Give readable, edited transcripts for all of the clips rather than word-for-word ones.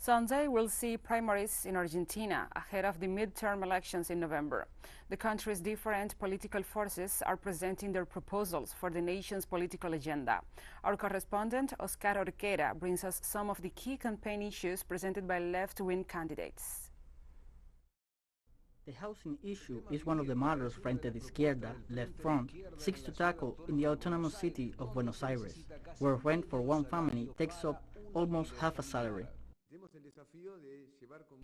Sunday will see primaries in Argentina ahead of the midterm elections in November. The country's different political forces are presenting their proposals for the nation's political agenda. Our correspondent, Oscar Orquera, brings us some of the key campaign issues presented by left-wing candidates. The housing issue is one of the matters Frente de Izquierda, Left Front, seeks to tackle in the autonomous city of Buenos Aires, where rent for one family takes up almost half a salary.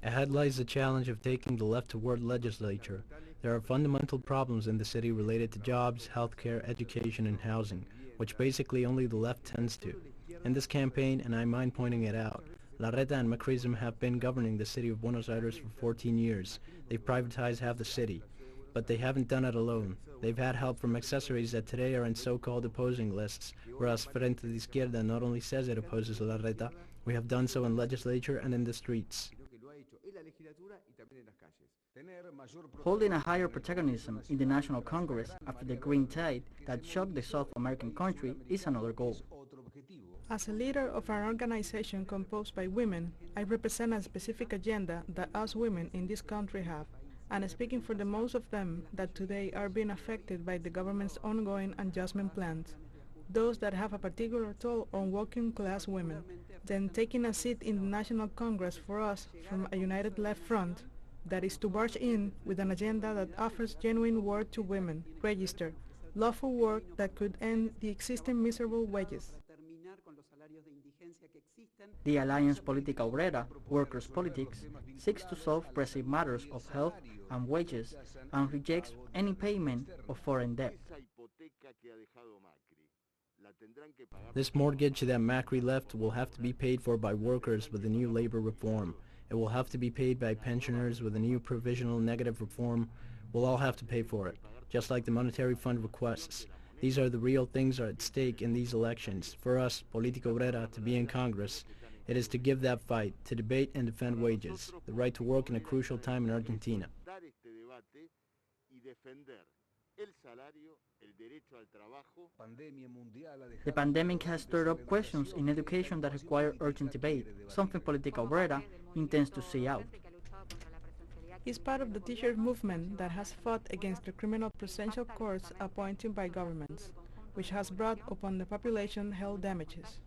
Ahead lies the challenge of taking the left toward legislature. There are fundamental problems in the city related to jobs, healthcare, education, and housing, which basically only the left tends to. In this campaign, and I mind pointing it out, Larreta and Macrism have been governing the city of Buenos Aires for 14 years. They've privatized half the city. But they haven't done it alone. They've had help from accessories that today are in so-called opposing lists, whereas Frente de Izquierda not only says it opposes Larreta, we have done so in legislature and in the streets. Holding a higher protagonism in the National Congress after the Green Tide that shocked the South American country is another goal. As a leader of an organization composed by women, I represent a specific agenda that us women in this country have, and speaking for the most of them that today are being affected by the government's ongoing adjustment plans, those that have a particular toll on working class women. Then taking a seat in the National Congress for us from a united left front, that is to barge in with an agenda that offers genuine work to women, register, lawful work that could end the existing miserable wages. The Alliance Política Obrera, Workers' Politics, seeks to solve pressing matters of health and wages and rejects any payment of foreign debt. This mortgage that Macri left will have to be paid for by workers with the new labor reform. It will have to be paid by pensioners with a new provisional negative reform. We'll all have to pay for it, just like the monetary fund requests. These are the real things at stake in these elections. For us, Política Obrera, to be in Congress, it is to give that fight, to debate and defend wages, the right to work in a crucial time in Argentina. The pandemic has stirred up questions in education that require urgent debate, something Política Obrera intends to see out. Is part of the teachers' movement that has fought against the criminal presidential courts appointed by governments, which has brought upon the population health damages,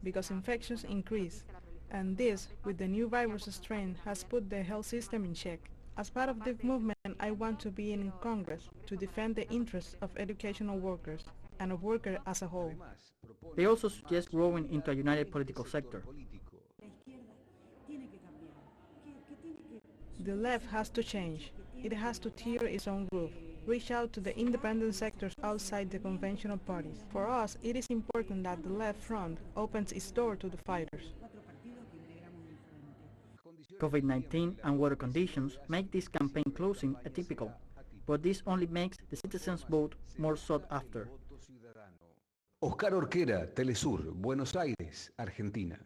because infections increase, and this, with the new virus strain, has put the health system in check. As part of this movement, I want to be in Congress to defend the interests of educational workers and of workers as a whole. They also suggest growing into a united political sector. The left has to change. It has to tear its own roof, reach out to the independent sectors outside the conventional parties. For us, it is important that the left front opens its door to the fighters. COVID-19 and weather conditions make this campaign closing atypical, but this only makes the citizens' vote more sought after. Oscar Orquera, TeleSUR, Buenos Aires, Argentina.